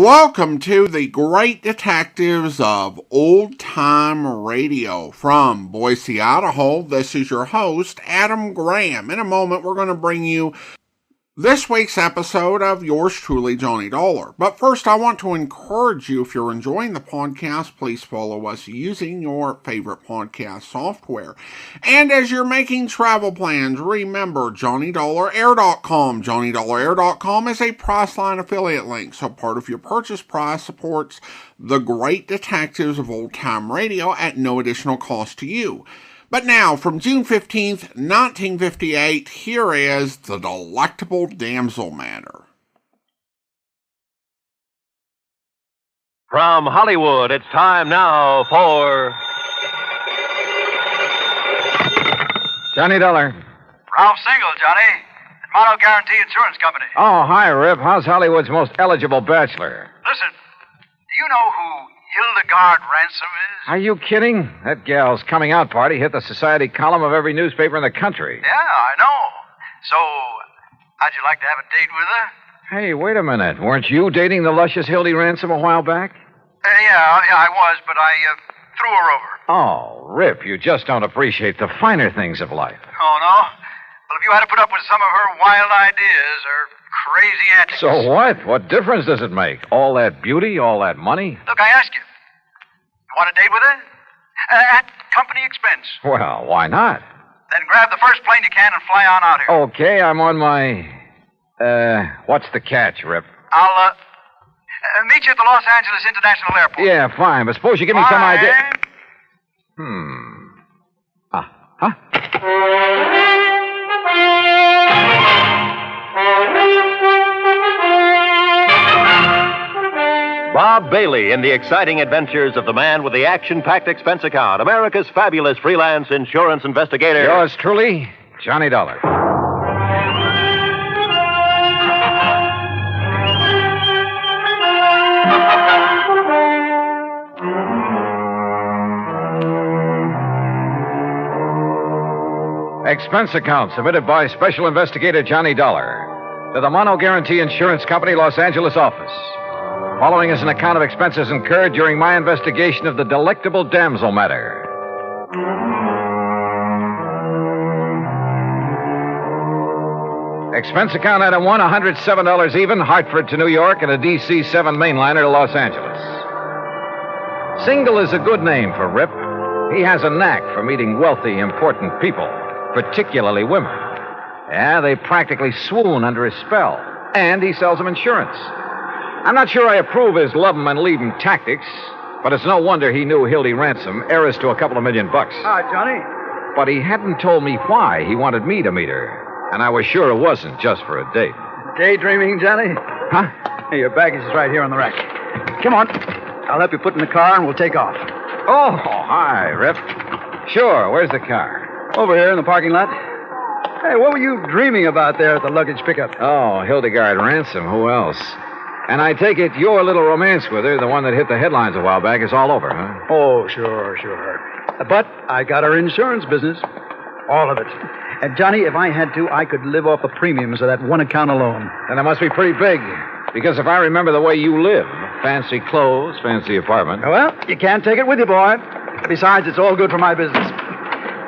Welcome to the Great Detectives of Old Time Radio. From Boise, Idaho, this is your host, Adam Graham. In a moment, we're going to bring you this week's episode of yours truly, Johnny Dollar. But first, I want to encourage you, if you're enjoying the podcast, please follow us using your favorite podcast software. And as you're making travel plans, remember JohnnyDollarAir.com. JohnnyDollarAir.com is a Priceline affiliate link, so part of your purchase price supports the Great Detectives of Old Time Radio at no additional cost to you. But now, from June 15th, 1958, here is the Delectable Damsel matter. From Hollywood, it's time now for... Johnny Dollar. Ralph Single, Johnny. Mono Guarantee Insurance Company. Oh, hi, Rip. How's Hollywood's most eligible bachelor? Listen, do you know who Hildegard Ransom is? Are you kidding? That gal's coming out party hit the society column of every newspaper in the country. Yeah, I know. So, how'd you like to have a date with her? Hey, wait a minute. Weren't you dating the luscious Hildy Ransom a while back? Yeah, I was, but I threw her over. Oh, Rip, you just don't appreciate the finer things of life. Oh, no? Well, if you had to put up with some of her wild ideas or crazy antics... So what? What difference does it make? All that beauty, all that money? Look, I ask you. You want a date with her? At company expense. Well, why not? Then grab the first plane you can and fly on out here. Okay, I'm on my... what's the catch, Rip? I'll, meet you at the Los Angeles International Airport. Yeah, fine, but suppose you give me some idea... Huh? Bob Bailey in the exciting adventures of the man with the action-packed expense account, America's fabulous freelance insurance investigator. Yours truly, Johnny Dollar. Expense account submitted by Special Investigator Johnny Dollar to the Mono Guarantee Insurance Company, Los Angeles office. Following is an account of expenses incurred during my investigation of the Delectable Damsel matter. Expense account item 1, $107 even, Hartford to New York, and a DC 7 mainliner to Los Angeles. Single is a good name for Rip. He has a knack for meeting wealthy, important people, particularly women. Yeah, they practically swoon under his spell. And he sells them insurance. I'm not sure I approve his love 'em and leave 'em tactics, but it's no wonder he knew Hildy Ransom, heiress to a couple of $1 million. Hi, Johnny. But he hadn't told me why he wanted me to meet her, and I was sure it wasn't just for a date. Daydreaming, Johnny? Huh? Hey, your baggage is right here on the rack. Come on. I'll help you put in the car and we'll take off. Oh, hi, Rip. Sure, where's the car? Over here in the parking lot. Hey, what were you dreaming about there at the luggage pickup? Oh, Hildegard Ransom, who else? And I take it your little romance with her, the one that hit the headlines a while back, is all over, huh? Oh, sure. But I got her insurance business. All of it. And, Johnny, if I had to, I could live off the premiums of that one account alone. And it must be pretty big. Because if I remember the way you live, fancy clothes, fancy apartment. Well, you can't take it with you, boy. Besides, it's all good for my business.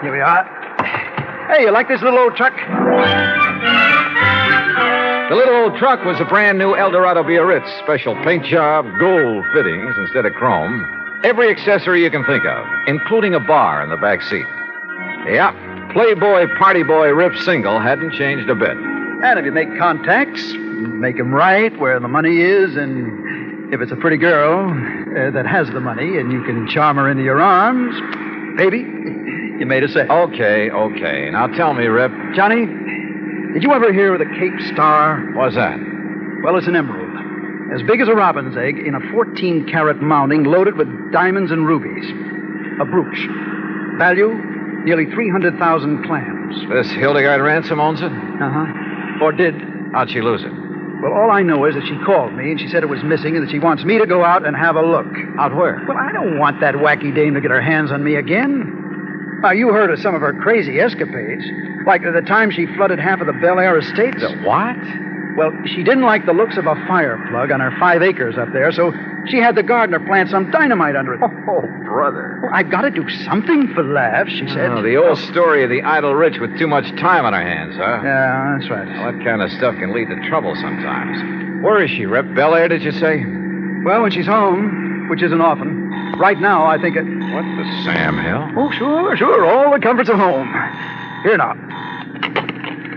Here we are. Hey, you like this little old truck? The little old truck was a brand new Eldorado Biarritz. Special paint job, gold fittings instead of chrome. Every accessory you can think of, including a bar in the back seat. Yeah, Playboy, party boy, Rip Single hadn't changed a bit. And if you make contacts, make them right where the money is, and if it's a pretty girl that has the money and you can charm her into your arms, baby, you made a sale. Okay. Now tell me, Rip. Johnny, did you ever hear of the Cape Star? What's that? Well, it's an emerald. As big as a robin's egg in a 14-carat mounting loaded with diamonds and rubies. A brooch. Value, nearly 300,000 clams. This Hildegard Ransom owns it? Uh-huh. Or did. How'd she lose it? Well, all I know is that she called me and she said it was missing and that she wants me to go out and have a look. Out where? Well, I don't want that wacky dame to get her hands on me again. Now, you heard of some of her crazy escapades. Like the time she flooded half of the Bel Air estate. The what? Well, she didn't like the looks of a fire plug on her 5 acres up there, so she had the gardener plant some dynamite under it. Oh, brother. Well, I've got to do something for laughs, she said. Oh, the old story of the idle rich with too much time on her hands, huh? Yeah, that's right. Well, that kind of stuff can lead to trouble sometimes. Where is she, Rip? Bel Air, did you say? Well, when she's home, which isn't often. Right now, I think it... What the Sam Hill? Oh, sure. All the comforts of home. Here now.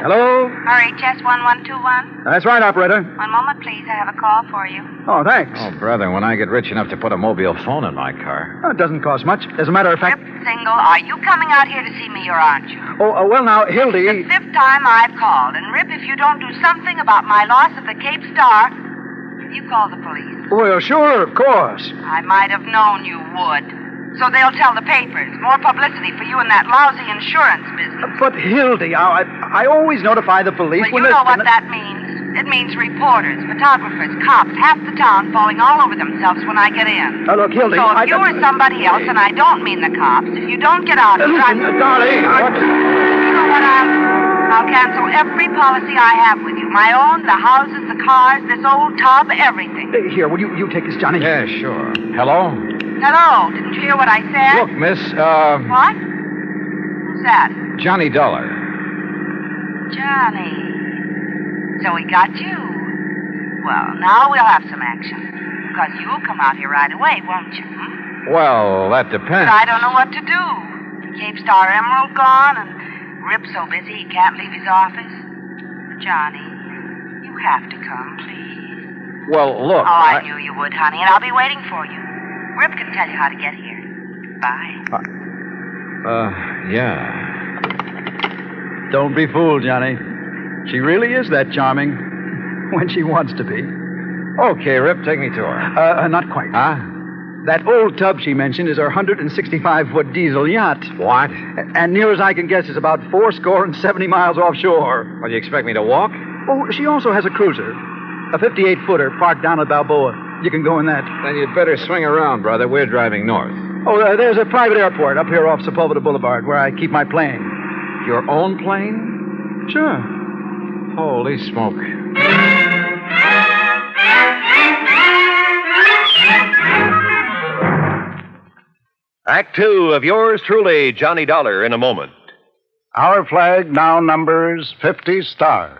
Hello? RHS 1121. That's right, operator. One moment, please. I have a call for you. Oh, thanks. Oh, brother, when I get rich enough to put a mobile phone in my car. Oh, it doesn't cost much. As a matter of fact... Rip Single, are you coming out here to see me or aren't you? Oh, well, now, Hildy... The 5th time I've called. And, Rip, if you don't do something about my loss of the Cape Star, you call the police. Well, sure, of course. I might have known you would. So they'll tell the papers. More publicity for you in that lousy insurance business. But, Hildy, I always notify the police Well, when you know what that means. It means reporters, photographers, cops, half the town falling all over themselves when I get in. Look, Hildy, So if you or somebody else, and I don't mean the cops, if you don't get out and try... Darling, You know what, I'll cancel every policy I have with you. My own, the houses, the cars, this old tub, everything. Here, will you take this, Johnny? Yeah, sure. Hello? Hello, didn't you hear what I said? Look, miss, What? Who's that? Johnny Dollar. Johnny. So we got you. Well, now we'll have some action. Because you'll come out here right away, won't you? Well, that depends. But I don't know what to do. Cape Star Emerald gone, and Rip's so busy he can't leave his office. Johnny, you have to come, please. Well, look, Oh, I knew you would, honey, and I'll be waiting for you. Rip can tell you how to get here. Bye. Yeah. Don't be fooled, Johnny. She really is that charming. When she wants to be. Okay, Rip, take me to her. Not quite. Huh? That old tub she mentioned is her 165-foot diesel yacht. What? And near as I can guess is about 70 miles offshore. What, do you expect me to walk? Oh, she also has a cruiser. A 58-footer parked down at Balboa. You can go in that. Then you'd better swing around, brother. We're driving north. Oh, there's a private airport up here off Sepulveda Boulevard where I keep my plane. Your own plane? Sure. Holy smoke. Act 2 of yours truly, Johnny Dollar, in a moment. Our flag now numbers 50 stars.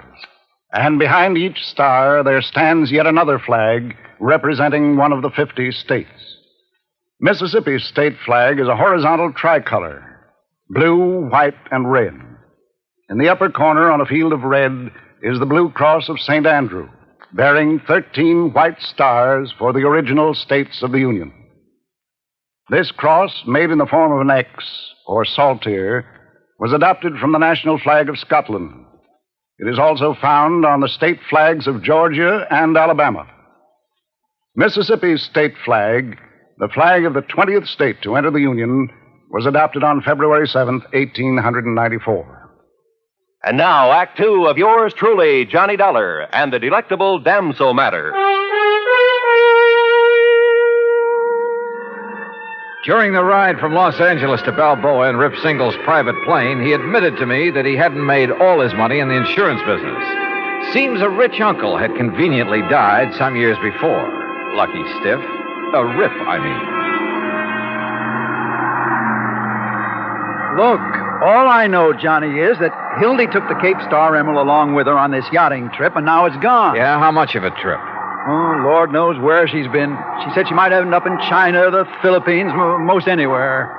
And behind each star there stands yet another flag representing one of the 50 states. Mississippi's state flag is a horizontal tricolor, blue, white, and red. In the upper corner on a field of red is the Blue Cross of St. Andrew, bearing 13 white stars for the original states of the Union. This cross, made in the form of an X, or saltire, was adopted from the national flag of Scotland. It is also found on the state flags of Georgia and Alabama. Mississippi's state flag, the flag of the 20th state to enter the Union, was adopted on February 7th, 1894. And now, Act 2 of yours truly, Johnny Dollar, and the delectable Damsel matter. During the ride from Los Angeles to Balboa in Rip Single's private plane, he admitted to me that he hadn't made all his money in the insurance business. Seems a rich uncle had conveniently died some years before. Lucky stiff. Rip, I mean. Look, all I know, Johnny, is that Hildy took the Cape Star Emerald along with her on this yachting trip, and now it's gone. Yeah, how much of a trip? Oh, Lord knows where she's been. She said she might end up in China, the Philippines, most anywhere.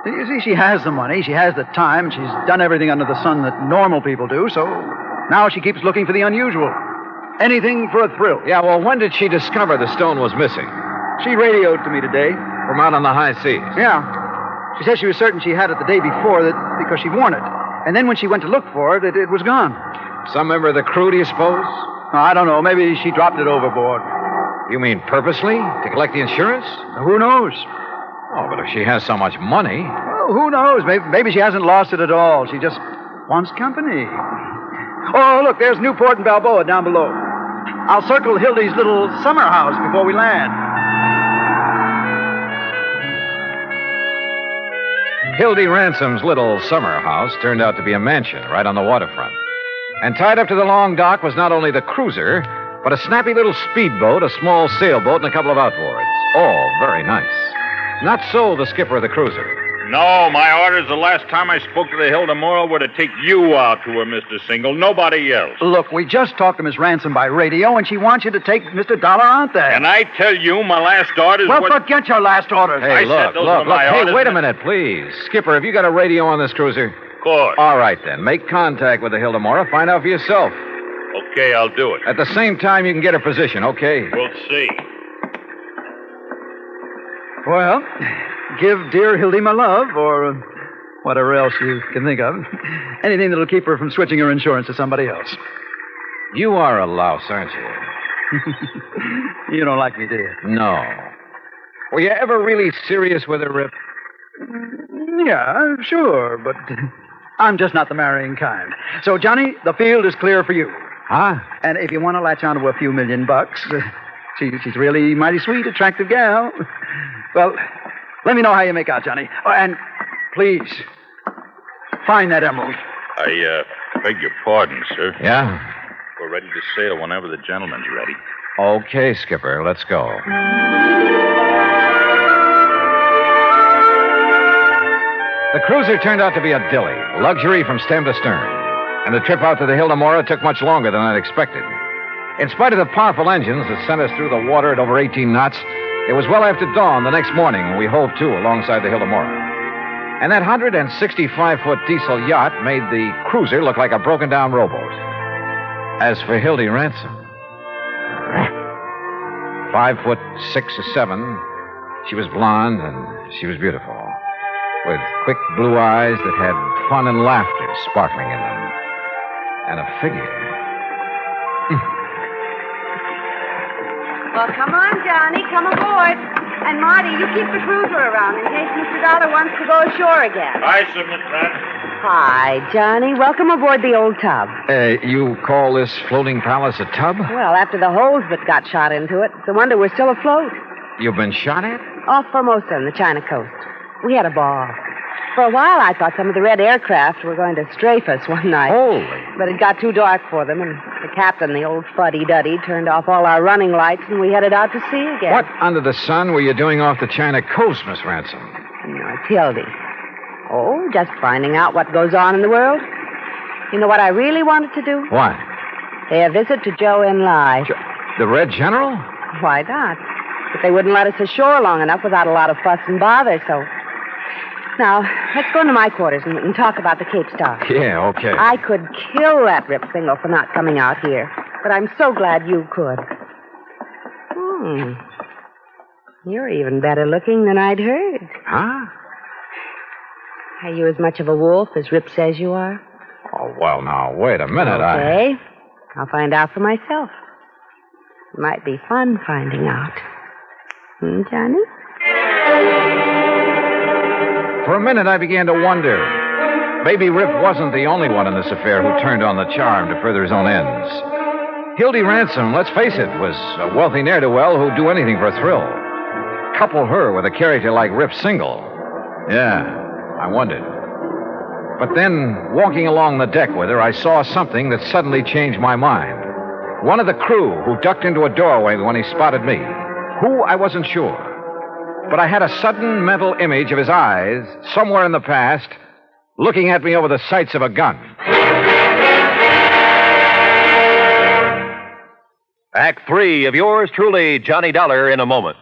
You see, she has the money, she has the time, she's done everything under the sun that normal people do, so now she keeps looking for the unusual. Anything for a thrill. Yeah, well, when did she discover the stone was missing? She radioed to me today. From out on the high seas? Yeah. She said she was certain she had it the day before because she'd worn it. And then when she went to look for it, it was gone. Some member of the crew, do you suppose? I don't know. Maybe she dropped it overboard. You mean purposely? To collect the insurance? Who knows? Oh, but if she has so much money... Well, who knows? Maybe she hasn't lost it at all. She just wants company. Oh, look, there's Newport and Balboa down below. I'll circle Hildy's little summer house before we land. Hildy Ransom's little summer house turned out to be a mansion right on the waterfront. And tied up to the long dock was not only the cruiser, but a snappy little speedboat, a small sailboat, and a couple of outboards. All very nice. Not so the skipper of the cruiser. No, my orders the last time I spoke to the Hilda Moyle were to take you out to her, Mr. Single. Nobody else. Look, we just talked to Miss Ransom by radio, and she wants you to take Mr. Dollar out there. And I tell you, my last orders Well, forget your last orders. Hey, I look. said those were my Hey, orders. wait a minute, please. Skipper, have you got a radio on this cruiser? Of course. All right, then. Make contact with the Hilda Moyle. Find out for yourself. Okay, I'll do it. At the same time, you can get her position, okay? We'll see. Well, give dear Hildy my love, or whatever else you can think of. Anything that'll keep her from switching her insurance to somebody else. You are a louse, aren't you? You don't like me, do you? No. Were you ever really serious with her, Rip? Yeah, sure, but I'm just not the marrying kind. So, Johnny, the field is clear for you. Huh? And if you want to latch onto a few $1,000,000, she's really mighty sweet, attractive gal. Well, let me know how you make out, Johnny. Oh, and please, find that emerald. I beg your pardon, sir. Yeah? We're ready to sail whenever the gentleman's ready. Okay, Skipper, let's go. The cruiser turned out to be a dilly, luxury from stem to stern. And the trip out to the Hilda Moyle took much longer than I'd expected. In spite of the powerful engines that sent us through the water at over 18 knots, it was well after dawn the next morning when we hove to alongside the Hilda Moyle. And that 165-foot diesel yacht made the cruiser look like a broken-down rowboat. As for Hildy Ransom, 5'6" or 7", she was blonde and she was beautiful, with quick blue eyes that had fun and laughter sparkling in them, and a figure. Well, come on, Johnny. Come aboard. And, Marty, you keep the cruiser around in case Mr. Dollar wants to go ashore again. Hi, Sir Miss Stratton. Hi, Johnny. Welcome aboard the old tub. You call this floating palace a tub? Well, after the holes that got shot into it, it's a wonder we're still afloat. You've been shot at? Off Formosa on the China coast. We had a ball. For a while, I thought some of the red aircraft were going to strafe us one night. Holy. But it got too dark for them, and the captain, the old fuddy-duddy, turned off all our running lights, and we headed out to sea again. What under the sun were you doing off the China coast, Miss Ransom? No, it's Hildy. Oh, just finding out what goes on in the world. You know what I really wanted to do? What? Pay a visit to Joe and Lai. The Red General? Why not? But they wouldn't let us ashore long enough without a lot of fuss and bother, so... Now, let's go into my quarters and talk about the Cape Star. Yeah, okay. I could kill that Rip Single for not coming out here, but I'm so glad you could. You're even better looking than I'd heard. Huh? Are you as much of a wolf as Rip says you are? Oh, well, now, wait a minute. Okay. I'll find out for myself. It might be fun finding out. Johnny? For a minute, I began to wonder. Maybe Rip wasn't the only one in this affair who turned on the charm to further his own ends. Hildy Ransom, let's face it, was a wealthy ne'er-do-well who'd do anything for a thrill. Couple her with a character like Rip Single. Yeah, I wondered. But then, walking along the deck with her, I saw something that suddenly changed my mind. One of the crew who ducked into a doorway when he spotted me. Who, I wasn't sure. But I had a sudden mental image of his eyes, somewhere in the past, looking at me over the sights of a gun. Act 3 of yours truly, Johnny Dollar, in a moment.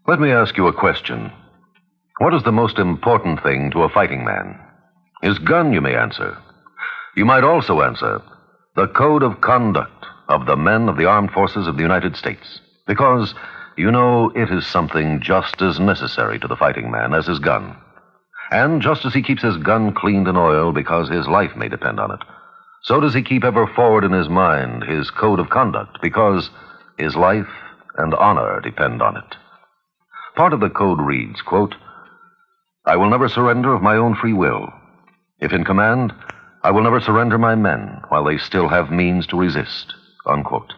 Let me ask you a question. What is the most important thing to a fighting man? His gun, you may answer. You might also answer the code of conduct of the men of the armed forces of the United States. Because, you know, it is something just as necessary to the fighting man as his gun. And just as he keeps his gun cleaned and oiled because his life may depend on it, so does he keep ever forward in his mind his code of conduct because his life and honor depend on it. Part of the code reads, quote, I will never surrender of my own free will. If in command, I will never surrender my men while they still have means to resist, unquote.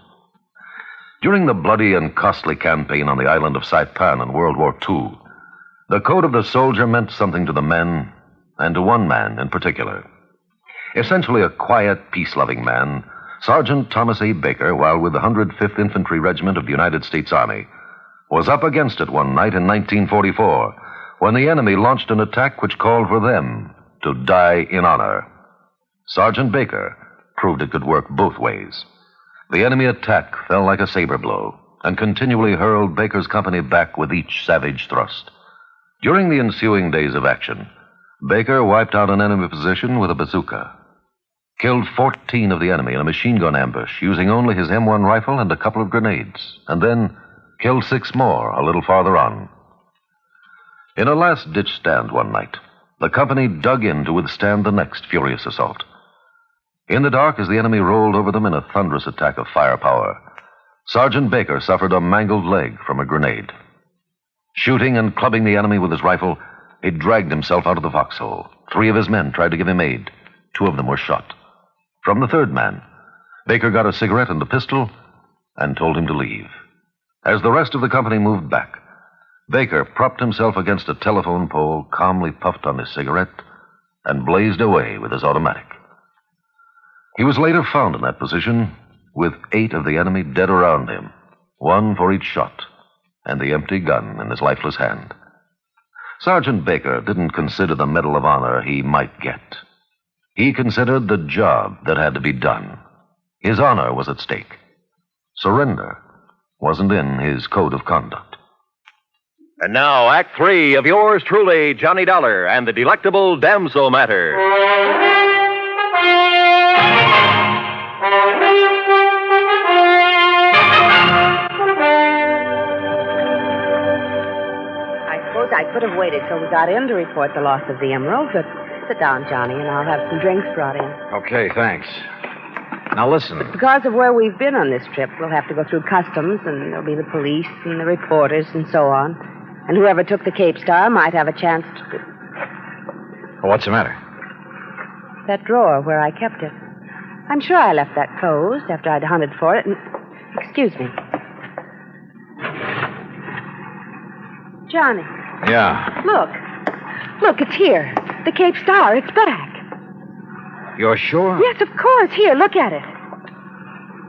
During the bloody and costly campaign on the island of Saipan in World War II, the code of the soldier meant something to the men, and to one man in particular. Essentially a quiet, peace-loving man, Sergeant Thomas A. Baker, while with the 105th Infantry Regiment of the United States Army, was up against it one night in 1944 when the enemy launched an attack which called for them to die in honor. Sergeant Baker proved it could work both ways. The enemy attack fell like a saber blow and continually hurled Baker's company back with each savage thrust. During the ensuing days of action, Baker wiped out an enemy position with a bazooka, killed 14 of the enemy in a machine gun ambush using only his M1 rifle and a couple of grenades, and then killed 6 more a little farther on. In a last-ditch stand one night, the company dug in to withstand the next furious assault. In the dark, as the enemy rolled over them in a thunderous attack of firepower, Sergeant Baker suffered a mangled leg from a grenade. Shooting and clubbing the enemy with his rifle, he dragged himself out of the foxhole. 3 of his men tried to give him aid. 2 of them were shot. From the 3rd man, Baker got a cigarette and a pistol and told him to leave. As the rest of the company moved back, Baker propped himself against a telephone pole, calmly puffed on his cigarette, and blazed away with his automatic. He was later found in that position with 8 of the enemy dead around him, 1 for each shot, and the empty gun in his lifeless hand. Sergeant Baker didn't consider the Medal of Honor he might get. He considered the job that had to be done. His honor was at stake. Surrender wasn't in his code of conduct. And now, Act 3 of yours truly, Johnny Dollar, and the Delectable Damsel Matter. I suppose I could have waited till we got in to report the loss of the emerald, but sit down, Johnny, and I'll have some drinks brought in. Okay, thanks. Now listen. Because of where we've been on this trip, we'll have to go through customs, and there'll be the police and the reporters and so on. And whoever took the Cape Star might have a chance to... What's the matter? That drawer where I kept it. I'm sure I left that closed after I'd hunted for it, and... Excuse me. Johnny. Yeah. Look, it's here. The Cape Star, it's back. You're sure? Yes, of course. Here, look at it.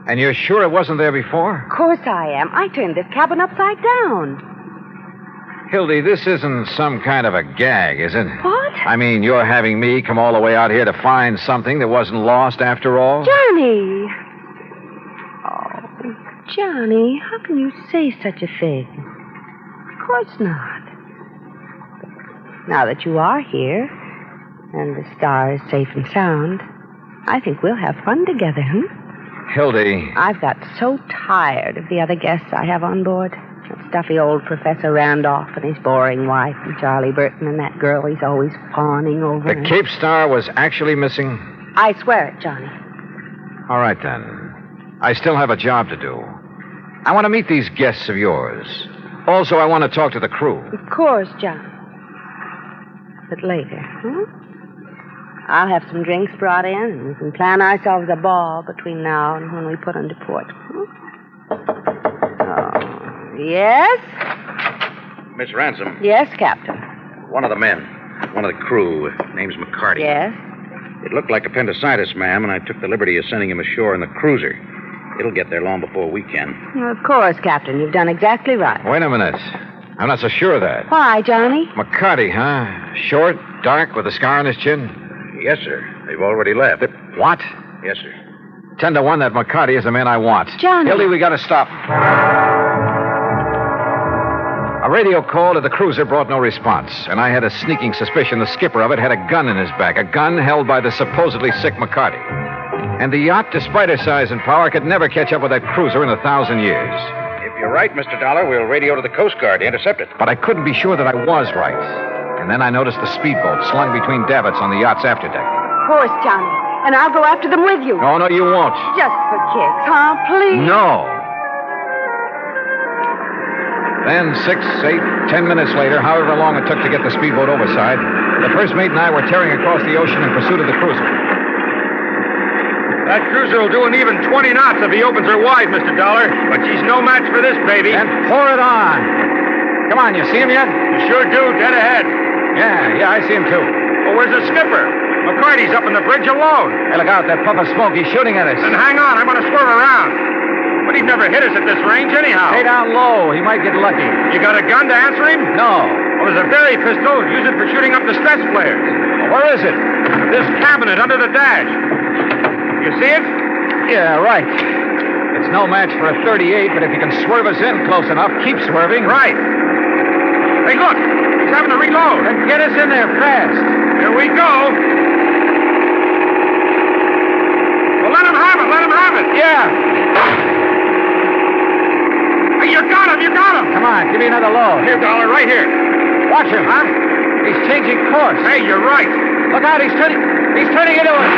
And you're sure it wasn't there before? Of course I am. I turned this cabin upside down. Hildy, this isn't some kind of a gag, is it? What? I mean, you're having me come all the way out here to find something that wasn't lost after all? Johnny! Oh, Johnny, how can you say such a thing? Of course not. Now that you are here, and the star is safe and sound, I think we'll have fun together, Hildy. I've got so tired of the other guests I have on board. That stuffy old Professor Randolph and his boring wife, and Charlie Burton and that girl he's always fawning over. The Cape Star was actually missing? I swear it, Johnny. All right, then. I still have a job to do. I want to meet these guests of yours. Also, I want to talk to the crew. Of course, Johnny. But later, I'll have some drinks brought in, and we can plan ourselves a ball between now and when we put into port. Yes? Miss Ransom. Yes, Captain. One of the men. One of the crew. Name's McCarty. Yes? It looked like appendicitis, ma'am, and I took the liberty of sending him ashore in the cruiser. It'll get there long before we can. Well, of course, Captain. You've done exactly right. Wait a minute. I'm not so sure of that. Why, Johnny? McCarty, huh? Short, dark, with a scar on his chin? Yes, sir. They've already left. What? Yes, sir. 10 to 1 that McCarty is the man I want. Johnny. Hildy, we got to stop. A radio call to the cruiser brought no response, and I had a sneaking suspicion the skipper of it had a gun in his back, a gun held by the supposedly sick McCarty. And the yacht, despite her size and power, could never catch up with that cruiser in 1,000 years. If you're right, Mr. Dollar, we'll radio to the Coast Guard to intercept it. But I couldn't be sure that I was right. And then I noticed the speedboat slung between davits on the yacht's afterdeck. Of course, Johnny. And I'll go after them with you. Oh, no, you won't. Just for kicks, huh? Please. No. Then 6, 8, 10 minutes later, however long it took to get the speedboat overside, the first mate and I were tearing across the ocean in pursuit of the cruiser. That cruiser will do an even 20 knots if he opens her wide, Mr. Dollar. But she's no match for this, baby. And pour it on. Come on, you see him yet? You sure do, dead ahead. Yeah, I see him too. Well, where's the skipper? McCarty's up on the bridge alone. Hey, look out. That puff of smoke. He's shooting at us. Then hang on. I'm going to swerve around. But he'd never hit us at this range anyhow. Stay down low. He might get lucky. You got a gun to answer him? No. Well, there's a berry pistol. Use it for shooting up the stress flares. Well, where is it? This cabinet under the dash. You see it? Yeah, right. It's no match for a .38, but if you can swerve us in close enough, keep swerving. Right. Hey, look. He's having to reload. Then get us in there fast. Here we go. Well, let him have it. Let him have it. Yeah. Hey, you got him. You got him. Come on, give me another load. Here, Dollar, right here. Watch him. Huh? He's changing course. Hey, you're right. Look out, he's turning into us.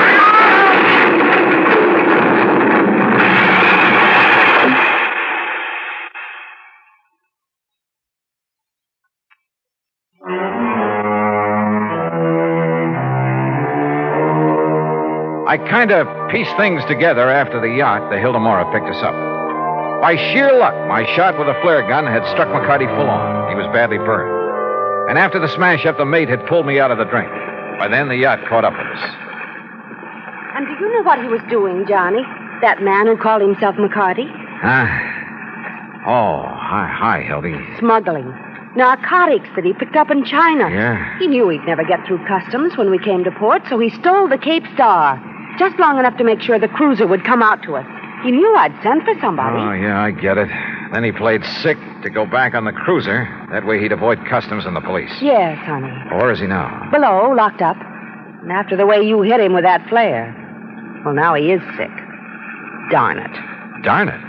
I kind of pieced things together after the yacht, the Hildemora, picked us up. By sheer luck, my shot with a flare gun had struck McCarty full on. He was badly burned. And after the smash-up, the mate had pulled me out of the drink. By then, the yacht caught up with us. And do you know what he was doing, Johnny? That man who called himself McCarty? Hi, Hildy. Smuggling. Narcotics that he picked up in China. Yeah? He knew he'd never get through customs when we came to port, so he stole the Cape Star. Just long enough to make sure the cruiser would come out to us. He knew I'd sent for somebody. Oh, yeah, I get it. Then he played sick to go back on the cruiser. That way he'd avoid customs and the police. Yes, honey. Well, where is he now? Below, locked up. And after the way you hit him with that flare. Well, now he is sick. Darn it. Darn it.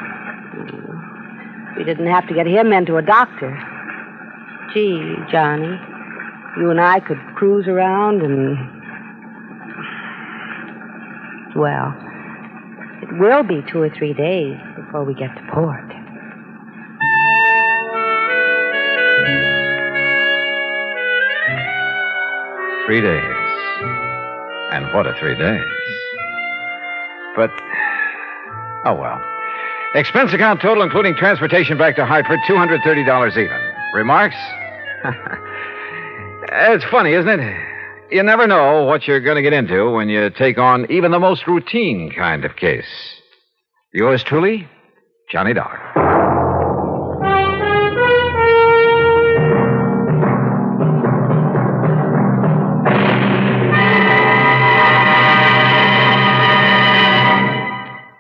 We didn't have to get him into a doctor. Gee, Johnny, you and I could cruise around and... Well, it will be 2 or 3 days before we get to port. Three days. And what a 3 days. But, oh well. Expense account total, including transportation back to Hartford, $230 even. Remarks? It's funny, isn't it? You never know what you're going to get into when you take on even the most routine kind of case. Yours truly, Johnny Dollar.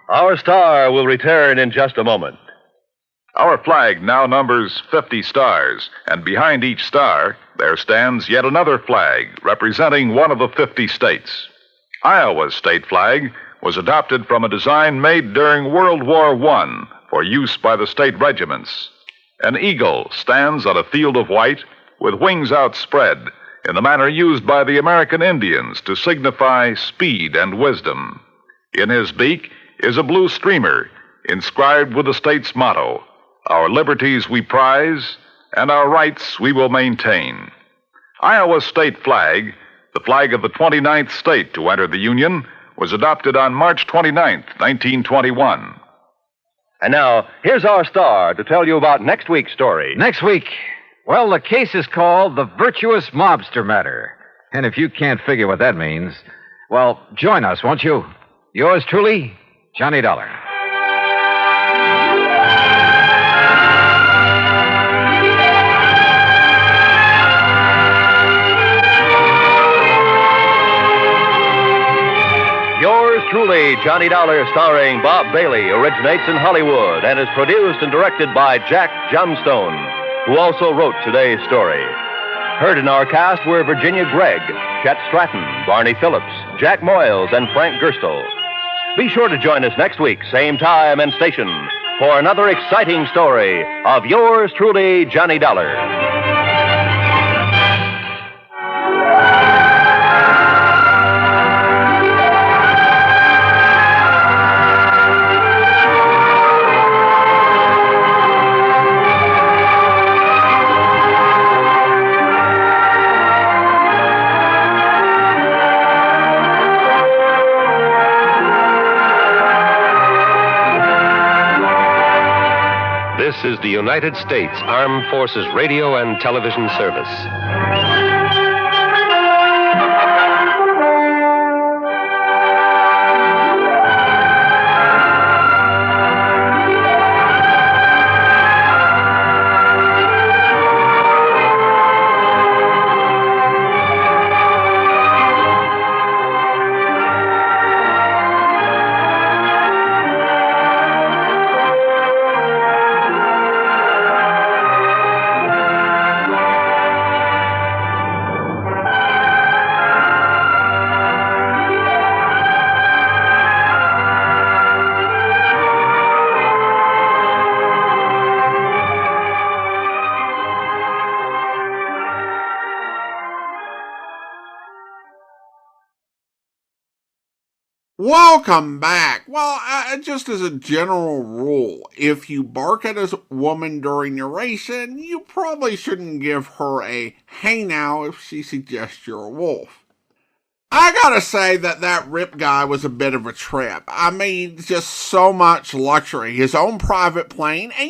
Our star will return in just a moment. Our flag now numbers 50 stars, and behind each star, there stands yet another flag representing one of the 50 states. Iowa's state flag was adopted from a design made during World War I for use by the state regiments. An eagle stands on a field of white with wings outspread in the manner used by the American Indians to signify speed and wisdom. In his beak is a blue streamer inscribed with the state's motto, "Our liberties we prize, and our rights we will maintain." Iowa's state flag, the flag of the 29th state to enter the Union, was adopted on March 29th, 1921. And now, here's our star to tell you about next week's story. Next week, well, the case is called The Virtuous Mobster Matter. And if you can't figure what that means, well, join us, won't you? Yours truly, Johnny Dollar. Yours truly, Johnny Dollar, starring Bob Bailey, originates in Hollywood and is produced and directed by Jack Johnstone, who also wrote today's story. Heard in our cast were Virginia Gregg, Chet Stratton, Barney Phillips, Jack Moyles, and Frank Gerstle. Be sure to join us next week, same time and station, for another exciting story of yours truly, Johnny Dollar. This is the United States Armed Forces Radio and Television Service. Welcome back. Well, just as a general rule, if you bark at a woman during narration, you probably shouldn't give her a hey now if she suggests you're a wolf. I gotta say that Rip guy was a bit of a trip. I mean, just so much luxury. His own private plane. And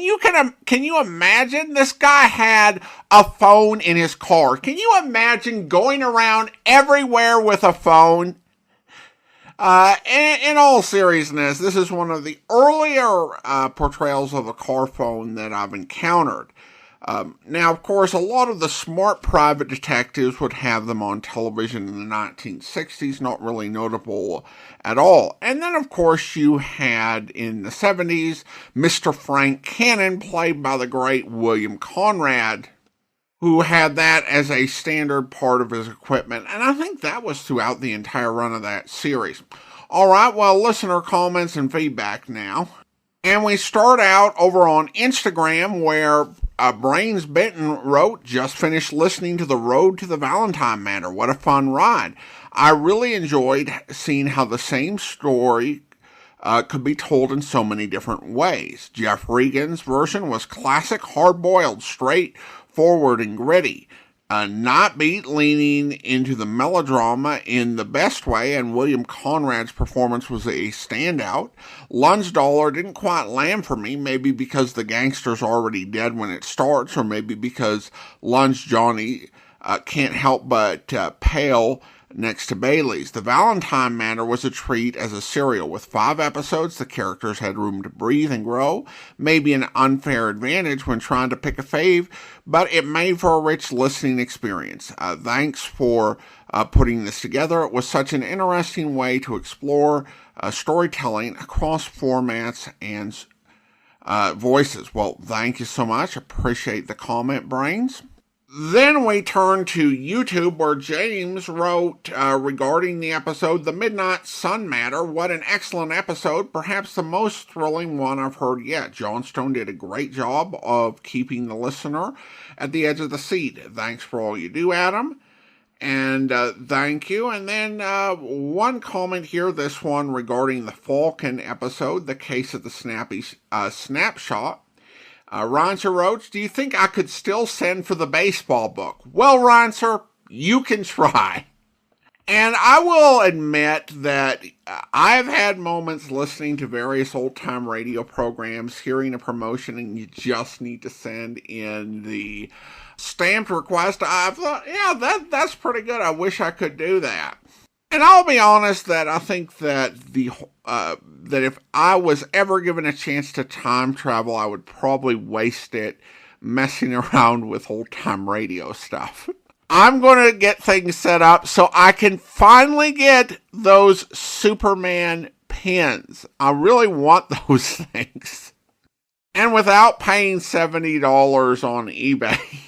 can you imagine? This guy had a phone in his car. Can you imagine going around everywhere with a phone? In all seriousness, this is one of the earlier portrayals of a car phone that I've encountered. Now, of course, a lot of the smart private detectives would have them on television in the 1960s, not really notable at all. And then, of course, you had in the 70s Mr. Frank Cannon, played by the great William Conrad, who had that as a standard part of his equipment. And I think that was throughout the entire run of that series. All right, well, listener comments and feedback now. And we start out over on Instagram where Brains Benton wrote, just finished listening to The Road to the Valentine Matter. What a fun ride. I really enjoyed seeing how the same story could be told in so many different ways. Jeff Regan's version was classic, hard-boiled, straightforward, and gritty. Not beat, leaning into the melodrama in the best way, and William Conrad's performance was a standout. Lunsdaller didn't quite land for me, maybe because the gangster's already dead when it starts, or maybe because Lunch Johnny can't help but pale next to Bailey's. The Valentine Matter was a treat as a serial. With 5 episodes, the characters had room to breathe and grow, maybe an unfair advantage when trying to pick a fave, but it made for a rich listening experience. Thanks for putting this together. It was such an interesting way to explore storytelling across formats and voices. Well, thank you so much. Appreciate the comment, Brains. Then we turn to YouTube, where James wrote regarding the episode, The Midnight Sun Matter. What an excellent episode, perhaps the most thrilling one I've heard yet. Johnstone did a great job of keeping the listener at the edge of the seat. Thanks for all you do, Adam. And thank you. And then one comment here, this one regarding the Falcon episode, the case of the snappy snapshot. Ronser wrote, do you think I could still send for the baseball book? Well, Ronser, you can try. And I will admit that I've had moments listening to various old-time radio programs, hearing a promotion, and you just need to send in the stamped request. I've thought, yeah, that's pretty good. I wish I could do that. And I'll be honest that I think that that if I was ever given a chance to time travel, I would probably waste it messing around with old-time radio stuff. I'm going to get things set up so I can finally get those Superman pins. I really want those things. And without paying $70 on eBay.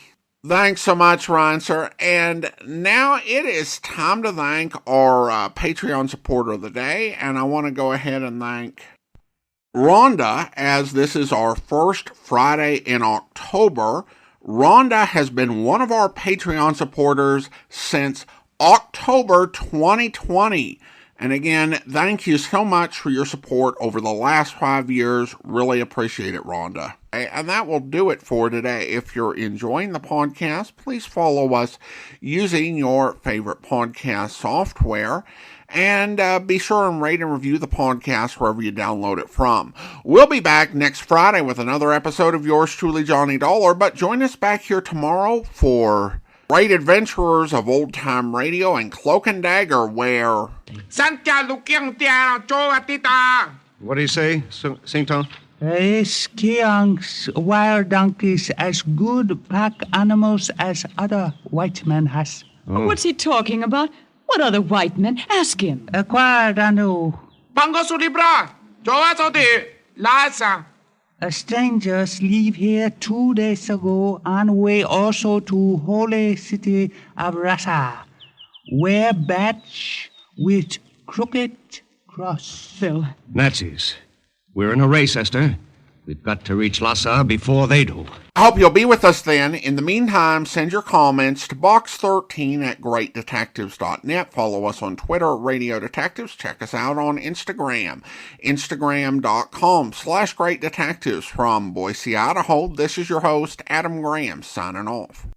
Thanks so much, Ronser. And now it is time to thank our Patreon supporter of the day. And I want to go ahead and thank Rhonda, as this is our first Friday in October. Rhonda has been one of our Patreon supporters since October 2020. And again, thank you so much for your support over the last 5 years. Really appreciate it, Rhonda. And that will do it for today. If you're enjoying the podcast, please follow us using your favorite podcast software. And be sure and rate and review the podcast wherever you download it from. We'll be back next Friday with another episode of yours truly, Johnny Dollar. But join us back here tomorrow for Great Adventurers of Old Time Radio and Cloak and Dagger, where... What do you say, Sing Tong? Skiangs, wild donkeys, as good pack animals as other white men has. Oh. What's he talking about? What other white men? Ask him. Guardano. Pangosu libra. Joasote. Lasa. Strangers leave here 2 days ago on way also to holy city of Rasa. Wear badge with crooked cross. Phil. Nazis. We're in a race, Esther. We've got to reach Lhasa before they do. I hope you'll be with us then. In the meantime, send your comments to box13@greatdetectives.net. Follow us on Twitter, Radio Detectives. Check us out on Instagram, instagram.com/greatdetectives. From Boise, Idaho, this is your host, Adam Graham, signing off.